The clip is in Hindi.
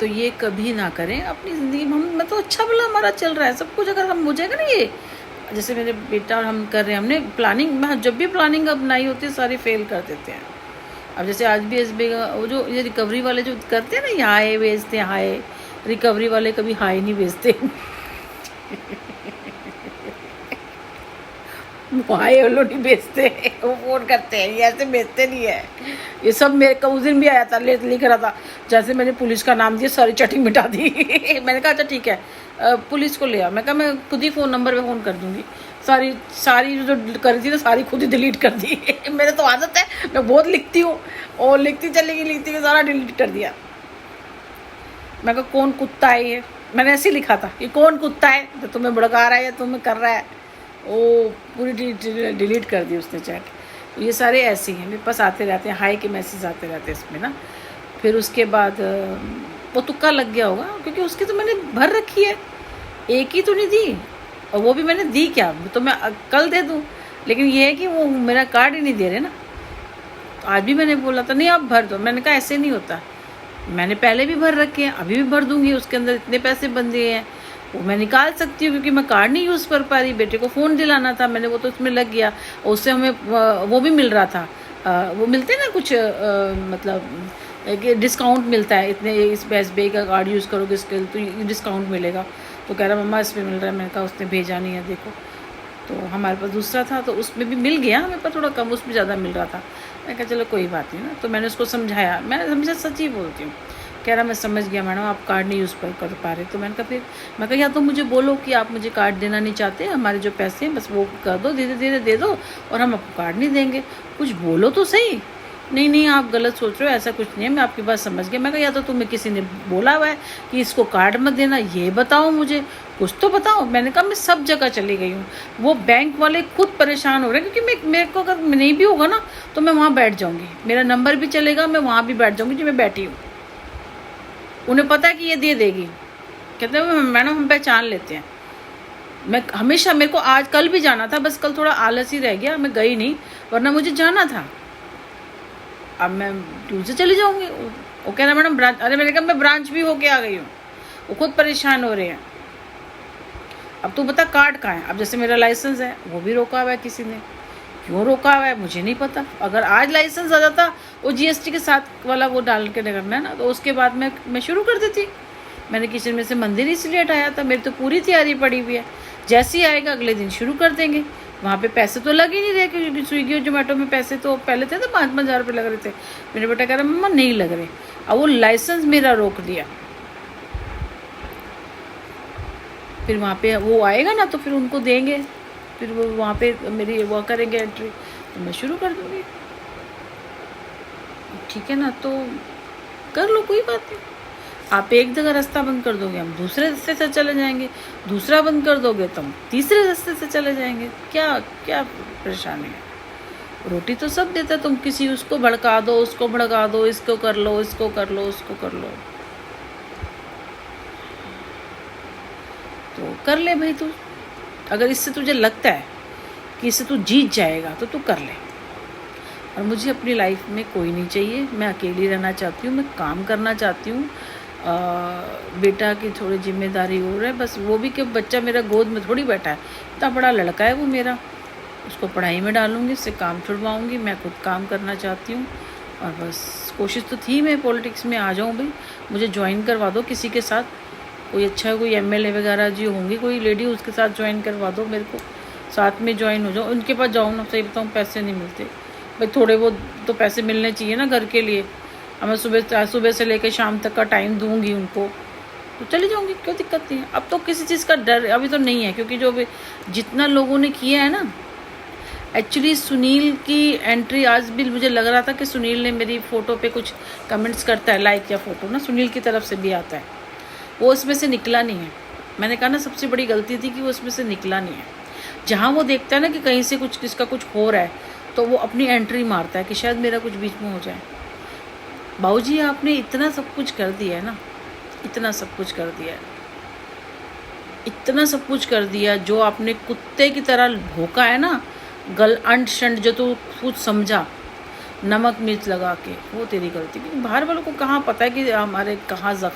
तो ये कभी ना करें अपनी ज़िंदगी में। मैं तो अच्छा भला हमारा चल रहा है सब कुछ, अगर हम हो जाएगा ना ये, जैसे मेरे बेटा और हम कर रहे हैं, हमने प्लानिंग, जब भी प्लानिंग अब बनाई होती है सारी फेल कर देते हैं। अब जैसे आज भी एसबीआई का वो जो ये रिकवरी वाले जो करते हैं ना, ये हाई भेजते हैं, हाई रिकवरी वाले कभी हाई नहीं भेजते हाई वो लोग नहीं भेजते, वो फ़ोन करते हैं, ये ऐसे भेजते नहीं है। ये सब मेरे को उस दिन भी आया था, लिख रहा था, जैसे मैंने पुलिस का नाम दिया सारी चैटिंग मिटा दी मैंने कहा अच्छा ठीक है, पुलिस को ले आ। मैं कहा मैं खुद ही फ़ोन नंबर पे फ़ोन कर दूँगी। सारी जो करी थी तो सारी खुद ही डिलीट कर दी मेरे तो आदत है, मैं बहुत लिखती हूँ और लिखती चली सारा डिलीट कर दिया। मैं कहा कौन कुत्ता है ये, मैंने ऐसे ही लिखा था, ये कौन कुत्ता है जो तुम्हें भड़का रहा है या तुम्हें कर रहा है, वो पूरी डिलीट कर दी उसने चैट। तो ये सारे ऐसे ही हैं, मेरे पास आते रहते हैं, हाई के मैसेज आते रहते हैं इसमें ना। फिर उसके बाद वो तुक्का लग गया होगा, क्योंकि उसकी तो मैंने भर रखी है, एक ही तो नहीं दी, और वो भी मैंने दी क्या, तो मैं कल दे दूँ, लेकिन ये है कि वो मेरा कार्ड ही नहीं दे रहे ना। तो आज भी मैंने बोला था नहीं आप भर दो, मैंने कहा ऐसे नहीं होता, मैंने पहले भी भर रखे हैं, अभी भी भर दूंगी, उसके अंदर इतने पैसे बन गए हैं, वो मैं निकाल सकती हूँ, क्योंकि मैं कार्ड नहीं यूज़ कर पा रही। बेटे को फ़ोन दिलाना था मैंने, वो तो उसमें लग गया, और उससे हमें वो भी मिल रहा था, वो मिलते ना कुछ मतलब डिस्काउंट मिलता है, इतने इस एसबीआई का कार्ड यूज़ करोगे इसके तो डिस्काउंट मिलेगा। तो कह रहा मम्मा इस पर मिल रहा है, मैंने कहा उसने भेजा नहीं है देखो। तो हमारे पास दूसरा था तो उसमें भी मिल गया, हमें पर थोड़ा कम, उसमें ज़्यादा मिल रहा था। मैं कहा चलो कोई बात नहीं ना। तो मैंने उसको समझाया, मैं हमेशा सच ही बोलती हूँ। कह रहा मैं समझ गया मैडम, आप कार्ड नहीं यूज़ कर पा रहे। तो मैंने कहा फिर मैं कहा या तो मुझे बोलो कि आप मुझे कार्ड देना नहीं चाहते, हमारे जो पैसे हैं बस वो कर दो, धीरे धीरे दे दो, और हम आपको कार्ड नहीं देंगे, कुछ बोलो तो सही। नहीं आप गलत सोच रहे हो, ऐसा कुछ नहीं है, मैं आपकी बात समझ गया। मैं कहा या तो तुम्हें किसी ने बोला हुआ है कि इसको कार्ड मत देना, ये बताओ मुझे, कुछ तो बताओ। मैंने कहा मैं सब जगह चली गई हूँ, वो बैंक वाले खुद परेशान हो रहे हैं, क्योंकि मेरे को अगर नहीं भी होगा ना तो मैं वहाँ बैठ जाऊँगी, मेरा नंबर भी चलेगा, मैं वहाँ भी बैठ जाऊँगी जो मैं बैठी हूँ। उन्हें पता है कि ये दे देगी, कहते हैं मैडम हम पहचान लेते हैं। मैं हमेशा, मेरे को आज कल भी जाना था, बस कल थोड़ा आलस ही रह गया, मैं गई नहीं, वरना मुझे जाना था। अब मैं ट्यूसडे चली जाऊँगी। वो कह रहा मैडम ब्रांच, अरे मैंने कहा मैं ब्रांच भी होके आ गई हूँ। वो खुद परेशान हो रहे हैं। अब तू बता कार्ड कहाँ है। अब जैसे मेरा लाइसेंस है वो भी रोका हुआ है, किसी ने क्यों रोका हुआ है मुझे नहीं पता। अगर आज लाइसेंस आ जाता, वो जीएसटी के साथ वाला वो डाल के करना है ना, तो उसके बाद मैं शुरू कर देती। मैंने किचन में से मंदिर इसलिए हटाया था, मेरी तो पूरी तैयारी पड़ी हुई है, जैसे ही आएगा अगले दिन शुरू कर देंगे। वहाँ पे पैसे तो लग ही नहीं रहे, क्योंकि स्विगी और जोमेटो में पैसे तो पहले थे तो 5-5 हज़ार रुपये लग रहे थे। मेरे बेटा कह रहा मम्मा नहीं लग रहे, अब वो लाइसेंस मेरा रोक दिया। फिर वहाँ पे वो आएगा ना तो फिर उनको देंगे, फिर वो वहाँ पे मेरी वो करेंगे एंट्री, तो मैं शुरू कर दूँगी। ठीक है ना, तो कर लो, कोई बात नहीं। आप एक जगह रास्ता बंद कर दोगे, हम दूसरे रास्ते से चले जाएंगे, दूसरा बंद कर दोगे तो हम तीसरे रास्ते से चले जाएंगे। क्या क्या परेशानी है। रोटी तो सब देता है, तुम किसी उसको भड़का दो, उसको भड़का दो, इसको कर लो, इसको कर लो, उसको कर लो, तो कर ले भाई तू। अगर इससे तुझे लगता है कि इससे तू जीत जाएगा तो तू कर ले। और मुझे अपनी लाइफ में कोई नहीं चाहिए, मैं अकेली रहना चाहती हूँ, मैं काम करना चाहती हूँ। बेटा की थोड़ी जिम्मेदारी हो रहा है बस, वो भी कि बच्चा मेरा गोद में थोड़ी बैठा है, इतना बड़ा लड़का है वो मेरा, उसको पढ़ाई में डालूँगी, उससे काम छुड़वाऊँगी। मैं खुद काम करना चाहती हूँ, और बस कोशिश तो थी मैं पॉलिटिक्स में आ जाऊँ भाई, मुझे ज्वाइन करवा दो किसी के साथ, कोई अच्छा कोई एमएलए वगैरह जी होंगी कोई लेडी, उसके साथ ज्वाइन करवा दो मेरे को, साथ में ज्वाइन हो जाओ। उनके पास जाऊँ ना, सही बताऊँ पैसे नहीं मिलते भाई, थोड़े बहुत तो पैसे मिलने चाहिए ना घर के लिए। अब मैं सुबह से लेकर शाम तक का टाइम दूंगी उनको, तो चली जाऊंगी, कोई दिक्कत नहीं है। अब तो किसी चीज़ का डर अभी तो नहीं है, क्योंकि जो जितना लोगों ने किया है ना, एक्चुअली सुनील की एंट्री आज भी मुझे लग रहा था कि सुनील ने मेरी फ़ोटो पे कुछ कमेंट्स करता है, लाइक या फ़ोटो ना सुनील की तरफ से भी आता है, वो उसमें से निकला नहीं है। मैंने कहा ना सबसे बड़ी गलती थी कि वो उसमें से निकला नहीं है। जहाँ वो देखता है ना कि कहीं से कुछ किसका कुछ हो रहा है, तो वो अपनी एंट्री मारता है कि शायद मेरा कुछ बीच में हो जाए। बाबूजी आपने इतना सब कुछ कर दिया है ना, इतना सब कुछ कर दिया है, इतना सब कुछ कर दिया, जो आपने कुत्ते की तरह भोंका है ना, गल अंट शंट जो तू कुछ समझा नमक मिर्च लगा के, वो तेरी गलती। क्योंकि बाहर वालों को कहाँ पता है कि हमारे कहाँ